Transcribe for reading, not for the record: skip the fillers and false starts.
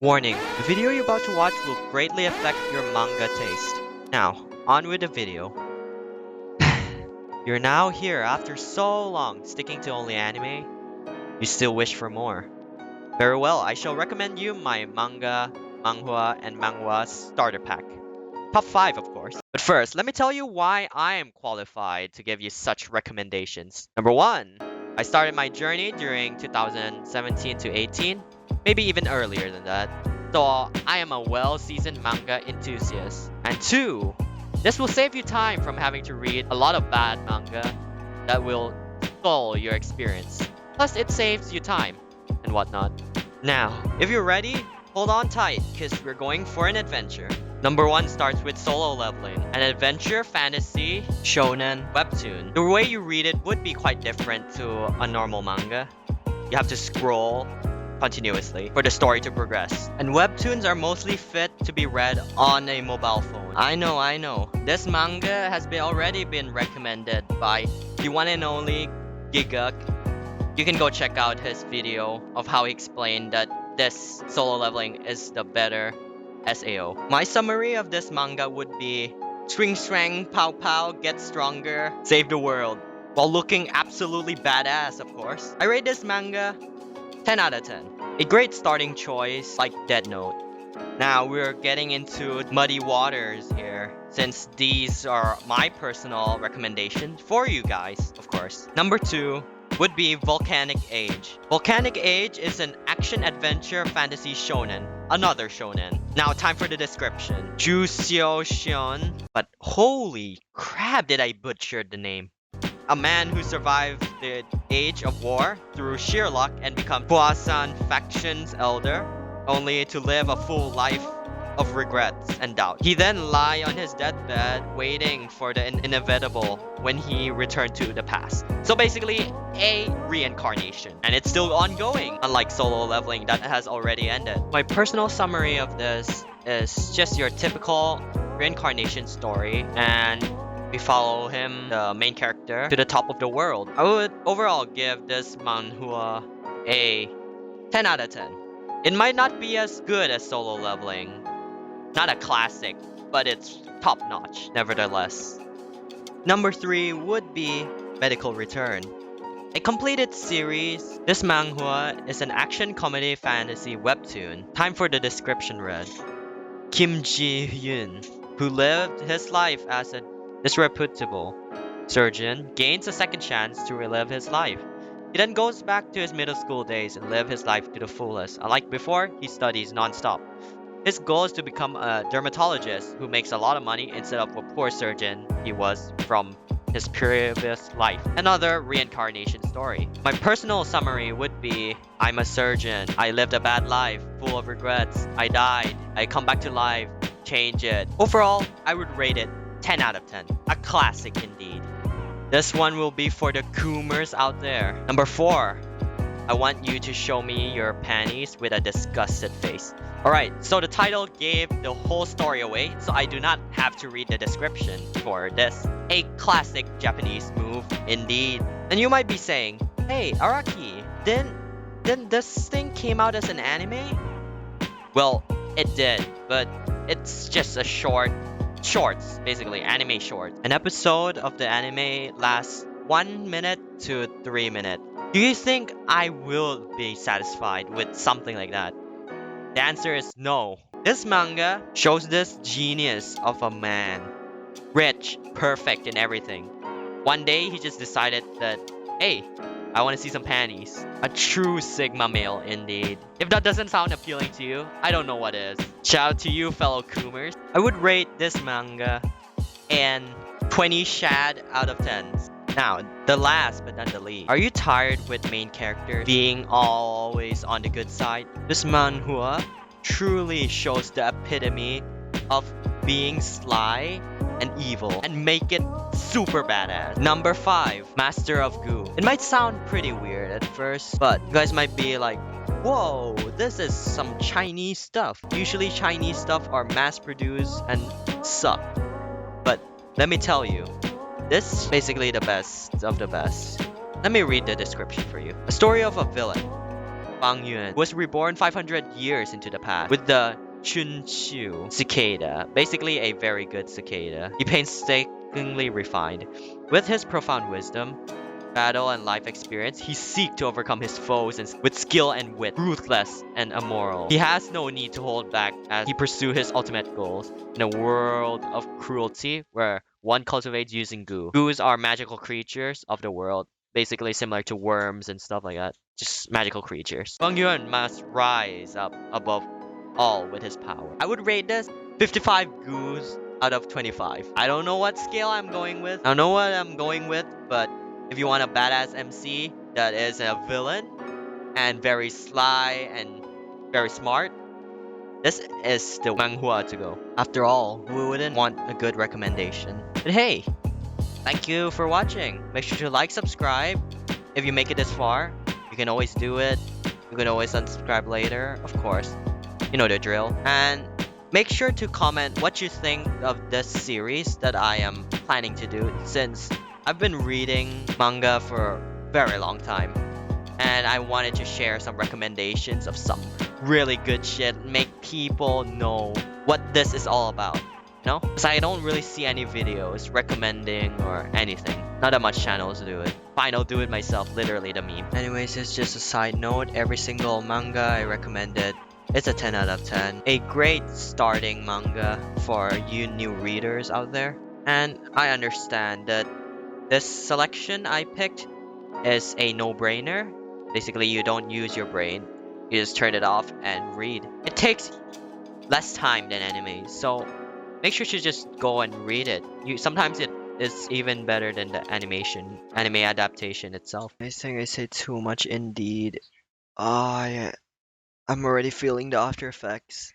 Warning, the video you're about to watch will greatly affect your manga taste. Now, on with the video. You're now here after so long sticking to only anime. You still wish for more. Very well, I shall recommend you my manga, manhwa, and manhwa starter pack. Top 5, of course. But first, let me tell you why I am qualified to give you such recommendations. Number 1, I started my journey during 2017 to 18, maybe even earlier than that. So I am a well-seasoned manga enthusiast. And 2, this will save you time from having to read a lot of bad manga that will dull your experience. Plus, it saves you time and whatnot. Now, if you're ready, hold on tight, because we're going for an adventure. Number 1 starts with Solo Leveling, an adventure, fantasy, shonen, webtoon. The way you read it would be quite different to a normal manga. You have to scroll continuously for the story to progress. And webtoons are mostly fit to be read on a mobile phone. I know. This manga has already been recommended by the one and only Giguk. You can go check out his video of how he explained that this Solo Leveling is the better SAO. My summary of this manga would be swing swang pow pow, get stronger, save the world, while looking absolutely badass, of course. I rate this manga 10 out of 10. A great starting choice like Dead Note. Now we're getting into muddy waters here, since these are my personal recommendations for you guys, of course. Number 2 would be Volcanic Age. Volcanic Age is an action-adventure fantasy shonen. Another shonen. Now, time for the description. Ju Xiao Xion. But holy crap, did I butcher the name. A man who survived the age of war through sheer luck and become Huasan faction's elder, only to live a full life of regrets and doubt. He then lie on his deathbed waiting for the inevitable when he returned to the past. So basically, a reincarnation. And it's still ongoing, unlike Solo Leveling that has already ended. My personal summary of this is just your typical reincarnation story, and we follow him, the main character, to the top of the world. I would overall give this manhwa a 10 out of 10. It might not be as good as Solo Leveling, not a classic, but it's top notch nevertheless. Number 3 would be Medical Return. A completed series, this manhwa is an action comedy fantasy webtoon. Time for the description read. Kim Ji-hyun, who lived his life as a disreputable surgeon, gains a second chance to relive his life. He then goes back to his middle school days and live his life to the fullest. Unlike before, he studies non-stop. His goal is to become a dermatologist who makes a lot of money instead of a poor surgeon he was from his previous life. Another reincarnation story. My personal summary would be, I'm a surgeon. I lived a bad life, full of regrets. I died. I come back to life. Change it. Overall, I would rate it 10 out of 10. A classic indeed. This one will be for the Coomers out there. Number 4. I want you to show me your panties with a disgusted face. Alright, so the title gave the whole story away, so I do not have to read the description for this. A classic Japanese move indeed. And you might be saying, hey Araki, didn't this thing came out as an anime? Well, it did, but it's just a shorts, basically anime shorts. An episode of the anime lasts 1 minute to 3 minutes. Do you think I will be satisfied with something like that? The answer is no. This manga shows this genius of a man. Rich, perfect in everything. One day he just decided that, hey, I want to see some panties. A true Sigma male indeed. If that doesn't sound appealing to you, I don't know what is. Shout out to you fellow Coomers. I would rate this manga an 20 shad out of 10. Now, the last but not the least. Are you tired with main characters being always on the good side? This manhwa truly shows the epitome of being sly and evil and make it super badass. Number 5, Master of Goo. It might sound pretty weird at first, but you guys might be like, whoa, this is some Chinese stuff. Usually Chinese stuff are mass-produced and suck. But let me tell you, this is basically the best of the best. Let me read the description for you. A story of a villain Bang Yuan was reborn 500 years into the past with the Chunshu cicada, basically a very good cicada. He painstakingly refined. With his profound wisdom, battle and life experience, he seeks to overcome his foes and with skill and wit, ruthless and immoral. He has no need to hold back as he pursues his ultimate goals in a world of cruelty where one cultivates using goo. Goos are magical creatures of the world, basically similar to worms and stuff like that. Just magical creatures. Wang Yuan must rise up above all with his power. I would rate this 55 goos out of 25. I don't know what scale I'm going with. I don't know what I'm going with, but if you want a badass MC that is a villain and very sly and very smart, this is the manhua to go. After all, who wouldn't want a good recommendation? But hey, thank you for watching. Make sure to like, subscribe. If you make it this far, you can always do it. You can always unsubscribe later, of course. You know the drill. And make sure to comment what you think of this series that I am planning to do, since I've been reading manga for a very long time. And I wanted to share some recommendations of some really good shit, make people know what this is all about. You know? Because I don't really see any videos recommending or anything. Not that much channels do it. Fine, I'll do it myself, literally the meme. Anyways, it's just a side note. Every single manga I recommended, it's a 10 out of 10. A great starting manga for you new readers out there. And I understand that this selection I picked is a no-brainer. Basically, you don't use your brain. You just turn it off and read. It takes less time than anime, so make sure to just go and read it. Sometimes it is even better than the anime adaptation itself. I think I said too much indeed. I'm already feeling the after effects.